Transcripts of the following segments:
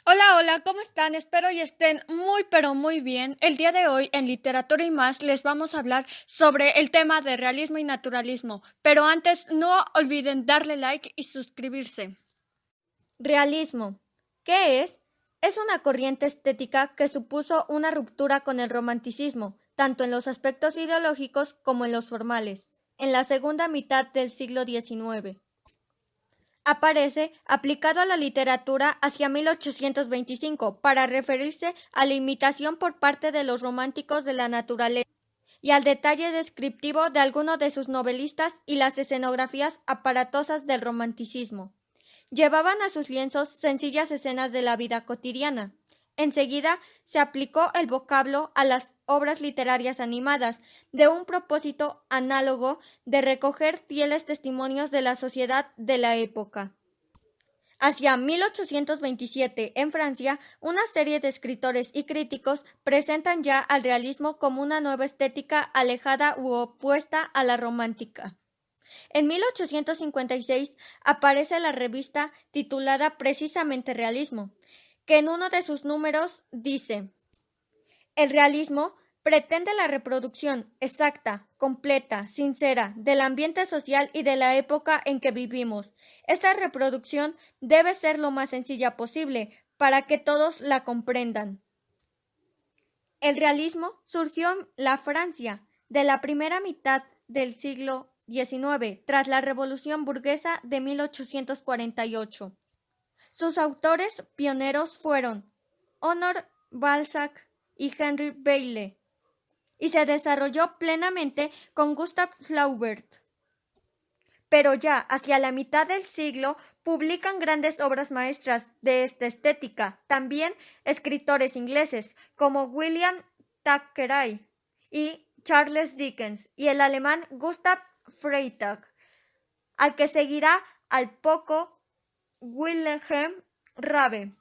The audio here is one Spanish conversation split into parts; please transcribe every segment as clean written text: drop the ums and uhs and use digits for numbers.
Hola, hola, ¿cómo están? Espero y estén muy, pero muy bien. El día de hoy en Literatura y más les vamos a hablar sobre el tema de realismo y naturalismo, pero antes no olviden darle like y suscribirse. Realismo. ¿Qué es? Es una corriente estética que supuso una ruptura con el romanticismo, tanto en los aspectos ideológicos como en los formales, en la segunda mitad del siglo XIX. Aparece aplicado a la literatura hacia 1825 para referirse a la imitación por parte de los románticos de la naturaleza y al detalle descriptivo de algunos de sus novelistas y las escenografías aparatosas del romanticismo. Llevaban a sus lienzos sencillas escenas de la vida cotidiana. Enseguida se aplicó el vocablo a las obras literarias animadas, de un propósito análogo de recoger fieles testimonios de la sociedad de la época. Hacia 1827, en Francia, una serie de escritores y críticos presentan ya al realismo como una nueva estética alejada u opuesta a la romántica. En 1856 aparece la revista titulada precisamente Realismo, que en uno de sus números dice: el realismo pretende la reproducción exacta, completa, sincera, del ambiente social y de la época en que vivimos. Esta reproducción debe ser lo más sencilla posible para que todos la comprendan. El realismo surgió en la Francia de la primera mitad del siglo XIX, tras la Revolución burguesa de 1848. Sus autores pioneros fueron Honor Balzac y Henry Bailey, y se desarrolló plenamente con Gustave Flaubert. Pero ya hacia la mitad del siglo publican grandes obras maestras de esta estética, también escritores ingleses como William Thackeray y Charles Dickens y el alemán Gustav Freytag, al que seguirá al poco Wilhelm Raabe.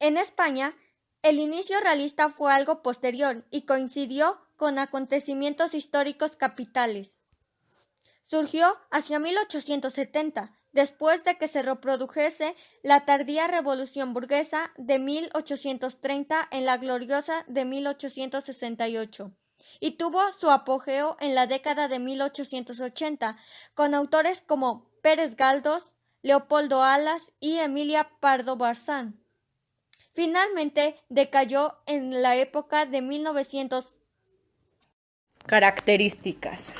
En España, el inicio realista fue algo posterior y coincidió con acontecimientos históricos capitales. Surgió hacia 1870, después de que se reprodujese la tardía revolución burguesa de 1830 en la gloriosa de 1868, y tuvo su apogeo en la década de 1880, con autores como Pérez Galdós, Leopoldo Alas y Emilia Pardo Bazán. Finalmente decayó en la época de 1900. Características.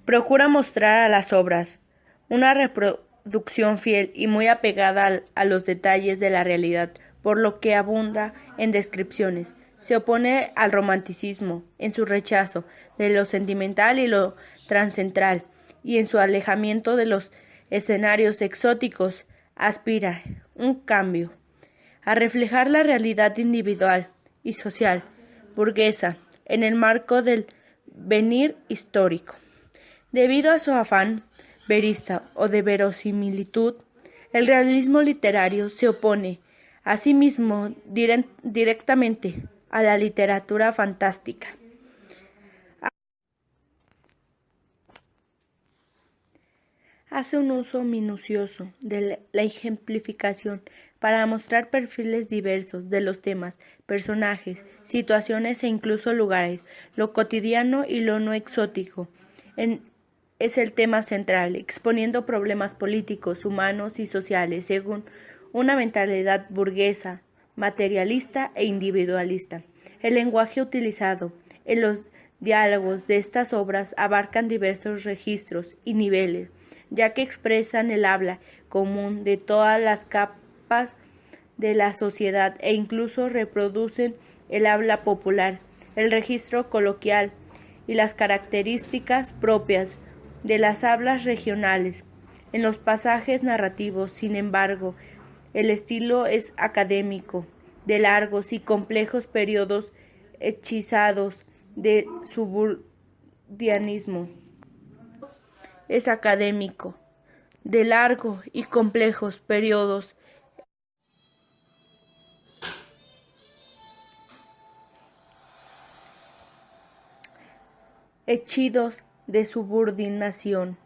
Procura mostrar a las obras una reproducción fiel y muy apegada a los detalles de la realidad, por lo que abunda en descripciones. Se opone al romanticismo en su rechazo de lo sentimental y lo trascendental, y en su alejamiento de los escenarios exóticos aspira un cambio a reflejar la realidad individual y social burguesa en el marco del venir histórico. Debido a su afán verista o de verosimilitud, el realismo literario se opone, asimismo, directamente a la literatura fantástica. Hace un uso minucioso de la ejemplificación para mostrar perfiles diversos de los temas, personajes, situaciones e incluso lugares, lo cotidiano y lo no exótico. Es el tema central, exponiendo problemas políticos, humanos y sociales según una mentalidad burguesa, materialista e individualista. El lenguaje utilizado en los diálogos de estas obras abarcan diversos registros y niveles, ya que expresan el habla común de todas las capas de la sociedad e incluso reproducen el habla popular, el registro coloquial y las características propias de las hablas regionales. En los pasajes narrativos, sin embargo, el estilo es académico, de largos y complejos periodos hechizados de suburbanismo. Es académico, de largos y complejos periodos hechidos de subordinación.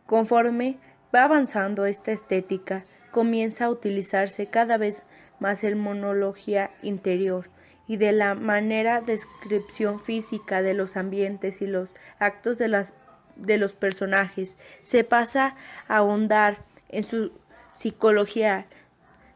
Conforme va avanzando esta estética, comienza a utilizarse cada vez más el monología interior y de la manera descripción física de los ambientes y los actos de los personajes. Se pasa a ahondar en su psicología.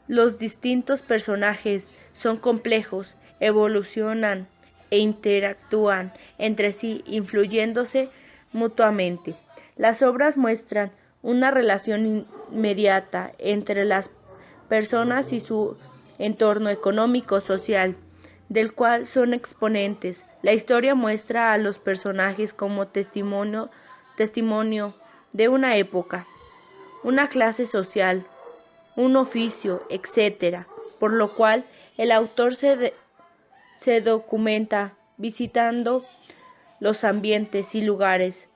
Los distintos personajes son complejos, evolucionan e interactúan entre sí, influyéndose mutuamente. Las obras muestran una relación inmediata entre las personas y su entorno económico-social, del cual son exponentes. La historia muestra a los personajes como testimonio de una época, una clase social, un oficio, etc., por lo cual el autor se documenta visitando los ambientes y lugares,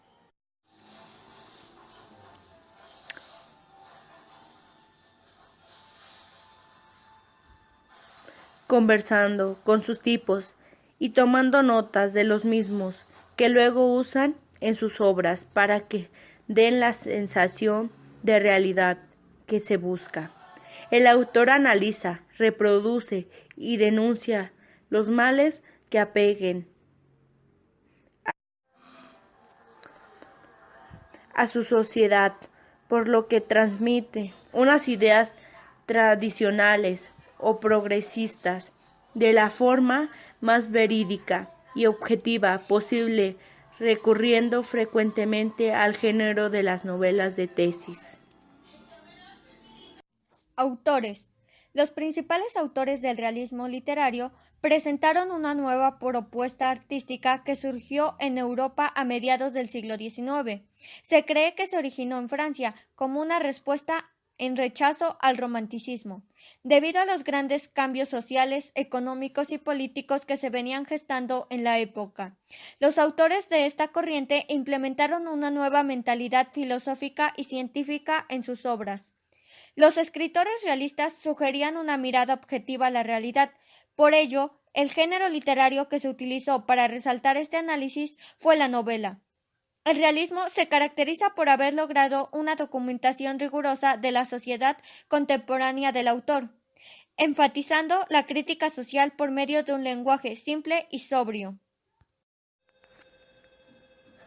conversando con sus tipos y tomando notas de los mismos, que luego usan en sus obras para que den la sensación de realidad que se busca. El autor analiza, reproduce y denuncia los males que apeguen a su sociedad, por lo que transmite unas ideas tradicionales o progresistas de la forma más verídica y objetiva posible, recurriendo frecuentemente al género de las novelas de tesis. Autores. Los principales autores del realismo literario presentaron una nueva propuesta artística que surgió en Europa a mediados del siglo XIX. Se cree que se originó en Francia como una respuesta en rechazo al romanticismo, debido a los grandes cambios sociales, económicos y políticos que se venían gestando en la época. Los autores de esta corriente implementaron una nueva mentalidad filosófica y científica en sus obras. Los escritores realistas sugerían una mirada objetiva a la realidad. Por ello, el género literario que se utilizó para resaltar este análisis fue la novela. El realismo se caracteriza por haber logrado una documentación rigurosa de la sociedad contemporánea del autor, enfatizando la crítica social por medio de un lenguaje simple y sobrio.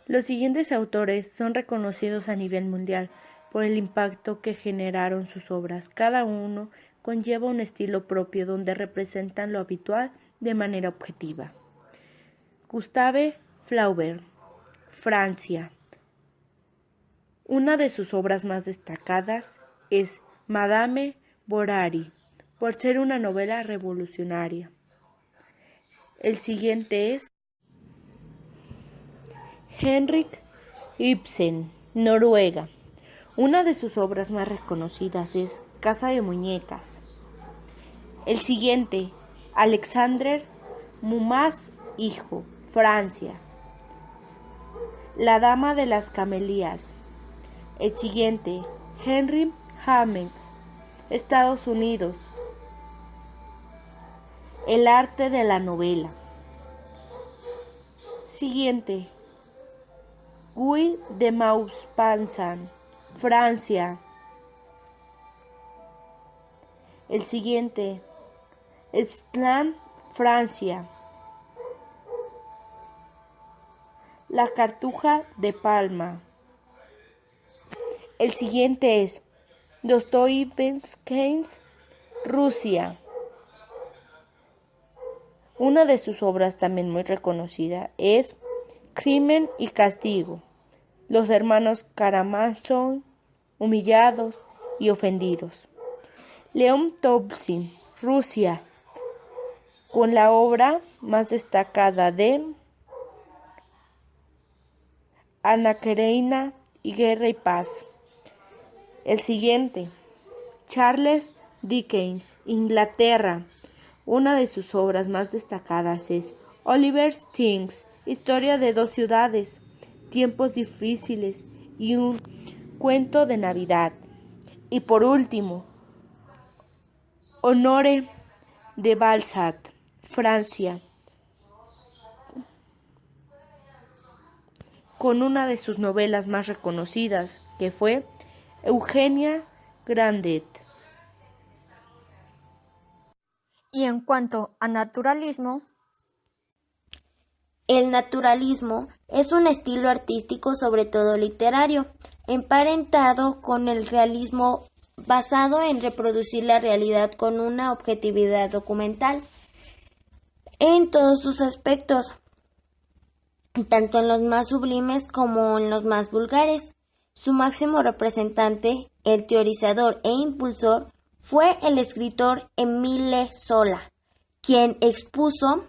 Los siguientes autores son reconocidos a nivel mundial por el impacto que generaron sus obras. Cada uno conlleva un estilo propio donde representan lo habitual de manera objetiva. Gustave Flaubert, Francia. Una de sus obras más destacadas es Madame Bovary, por ser una novela revolucionaria. El siguiente es Henrik Ibsen, Noruega. Una de sus obras más reconocidas es Casa de Muñecas. El siguiente, Alexandre Dumas hijo, Francia. La Dama de las Camelias. El siguiente, Henry James, Estados Unidos. El arte de la novela. Siguiente, Guy de Maupassant, Francia. El siguiente, Slam, Francia. La Cartuja de Palma. El siguiente es Dostoyevski, Rusia. Una de sus obras también muy reconocida es Crimen y Castigo. Los hermanos Karamazov, humillados y ofendidos. León Tolstói, Rusia, con la obra más destacada de Ana Karenina y Guerra y Paz. El siguiente, Charles Dickens, Inglaterra. Una de sus obras más destacadas es Oliver Twist, Historia de dos ciudades, Tiempos difíciles y un cuento de Navidad. Y por último, Honore de Balzac, Francia, con una de sus novelas más reconocidas, que fue Eugenia Grandet. Y en cuanto a naturalismo, el naturalismo es un estilo artístico, sobre todo literario, emparentado con el realismo, basado en reproducir la realidad con una objetividad documental en todos sus aspectos, tanto en los más sublimes como en los más vulgares. Su máximo representante, el teorizador e impulsor, fue el escritor Émile Zola, quien expuso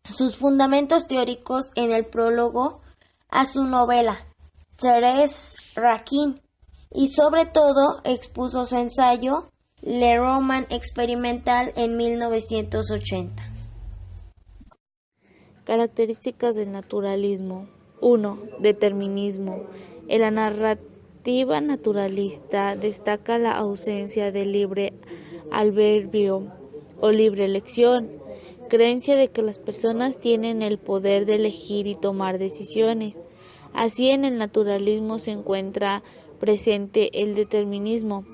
sus fundamentos teóricos en el prólogo a su novela Thérèse Raquin, y sobre todo expuso su ensayo Le Roman experimental en 1980. Características del naturalismo. 1. Determinismo. En la narrativa naturalista destaca la ausencia de libre albedrío o libre elección, creencia de que las personas tienen el poder de elegir y tomar decisiones. Así, en el naturalismo se encuentra presente el determinismo,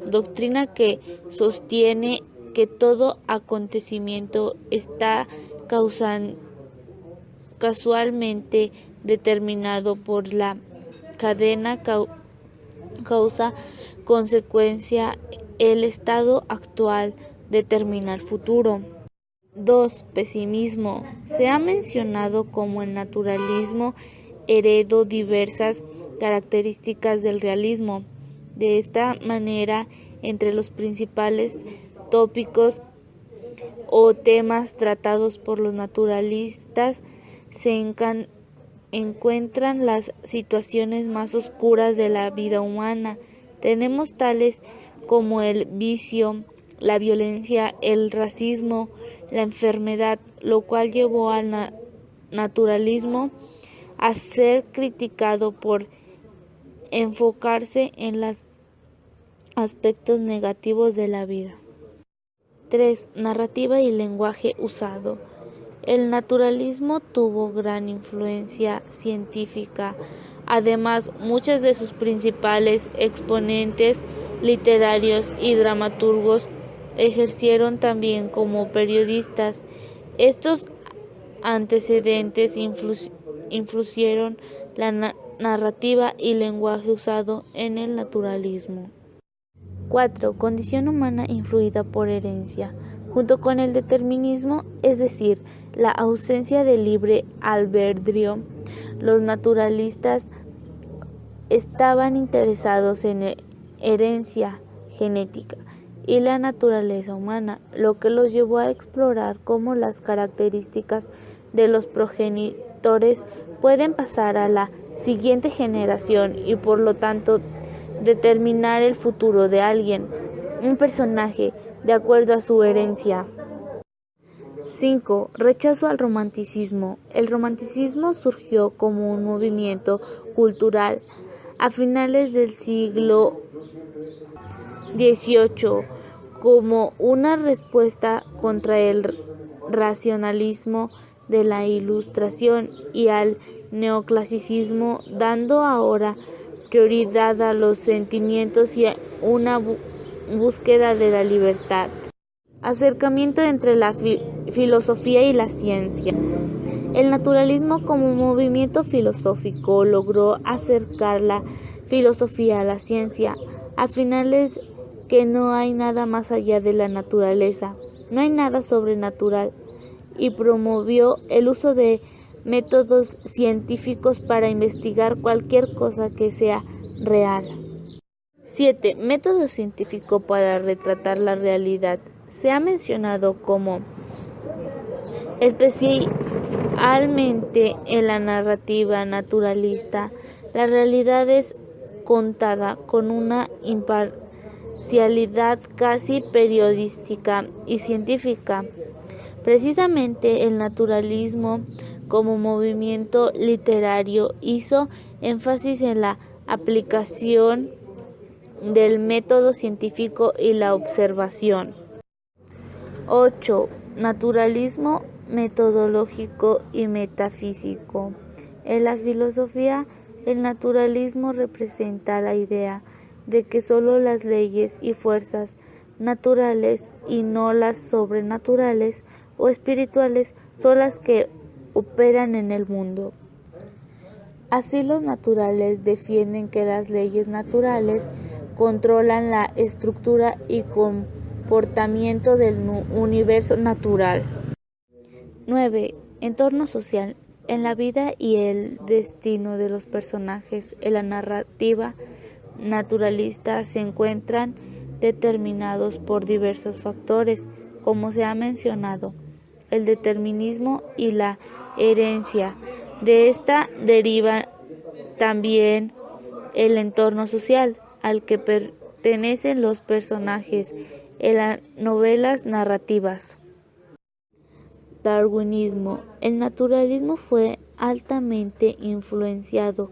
doctrina que sostiene que todo acontecimiento está casualmente determinado por la cadena causa-consecuencia. El estado actual determina el futuro. 2. Pesimismo. Se ha mencionado como el naturalismo heredó diversas características del realismo. De esta manera, entre los principales tópicos o temas tratados por los naturalistas se encuentran las situaciones más oscuras de la vida humana. Tenemos tales como el vicio, la violencia, el racismo, la enfermedad, lo cual llevó al naturalismo a ser criticado por enfocarse en los aspectos negativos de la vida. 3. Narrativa y lenguaje usado. El naturalismo tuvo gran influencia científica. Además, muchos de sus principales exponentes literarios y dramaturgos ejercieron también como periodistas. Estos antecedentes influyeron la narrativa y lenguaje usado en el naturalismo. 4. Condición humana influida por herencia. Junto con el determinismo, es decir, la ausencia de libre albedrío, los naturalistas estaban interesados en herencia genética y la naturaleza humana, lo que los llevó a explorar cómo las características de los progenitores pueden pasar a la siguiente generación y por lo tanto determinar el futuro de alguien, un personaje, de acuerdo a su herencia. 5. Rechazo al romanticismo. El romanticismo surgió como un movimiento cultural a finales del siglo XVIII como una respuesta contra el racionalismo de la Ilustración y al neoclasicismo, dando ahora prioridad a los sentimientos y a una búsqueda de la libertad. Acercamiento entre la filosofía y la ciencia. El naturalismo como movimiento filosófico logró acercar la filosofía a la ciencia, a finales que no hay nada más allá de la naturaleza, no hay nada sobrenatural, y promovió el uso de métodos científicos para investigar cualquier cosa que sea real. 7. Método científico para retratar la realidad. Se ha mencionado como especialmente en la narrativa naturalista, la realidad es contada con una imparcialidad casi periodística y científica. Precisamente el naturalismo como movimiento literario hizo énfasis en la aplicación del método científico y la observación. 8. Naturalismo metodológico y metafísico. En la filosofía, el naturalismo representa la idea de que solo las leyes y fuerzas naturales y no las sobrenaturales o espirituales son las que operan en el mundo. Así, los naturales defienden que las leyes naturales controlan la estructura y comportamiento del universo natural. 9. Entorno social. En la vida y el destino de los personajes en la narrativa naturalista se encuentran determinados por diversos factores, como se ha mencionado, el determinismo y la herencia. De esta deriva también el entorno social al que pertenecen los personajes en las novelas narrativas. Darwinismo. El naturalismo fue altamente influenciado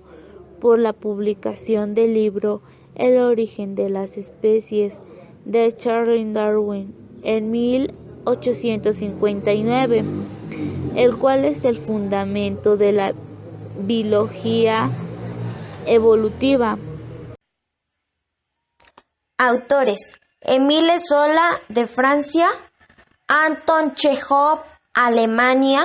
por la publicación del libro El origen de las especies de Charles Darwin en 1859, el cual es el fundamento de la biología evolutiva. Autores: Émile Zola, de Francia; Anton Chejov, Alemania;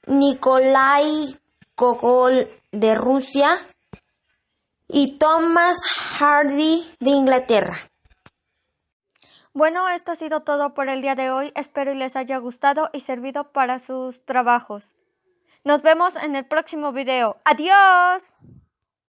Nikolai Gogol, de Rusia; y Thomas Hardy, de Inglaterra. Bueno, esto ha sido todo por el día de hoy. Espero y les haya gustado y servido para sus trabajos. Nos vemos en el próximo video. ¡Adiós!